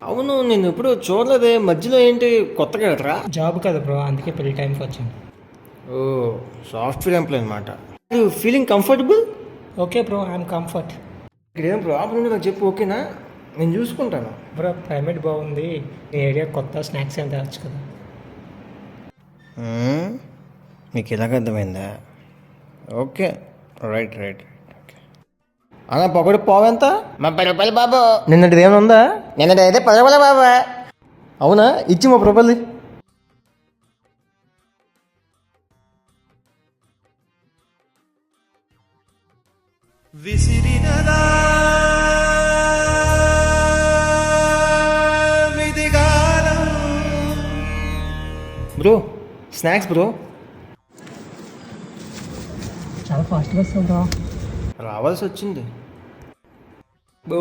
అవును, నేను ఎప్పుడు చూడలేదే. మధ్యలో ఏంటి కొత్తగా కదరా? జాబ్ కదా బ్రో, అందుకే పెళ్లి టైంకి వచ్చాను. ఓ, సాఫ్ట్వేర్ ఎంప్లాయ్ అనమాట. Feeling comfortable? Okay bro, I'm comfort. ఇక్కడ ఏం ప్రాబ్లం ఉందో నాకు చెప్పు, ఓకేనా? నేను చూసుకుంటాను. బ్రో క్లైమేట్ బాగుంది, నీ ఏరియా కొత్త స్నాక్స్ ఏం తేవచ్చు కదా. మీకు ఇలాగ అర్థమైందా? Okay, right right. అన్న పకోడి పావెంత? 30 రూపాయలు బాబు. నిన్నటిది ఏమైనా ఉందా? నిన్నటి అయితే 10 రూపాయలు బాబు. అవునా, ఇచ్చి 30 రూపాయలు. విసిరినదా విధిగాలం. Bro, snacks bro. చాలా ఫాస్ట్గా వస్తావు బ్రో. రావాల్సి వచ్చింది. బ్రో,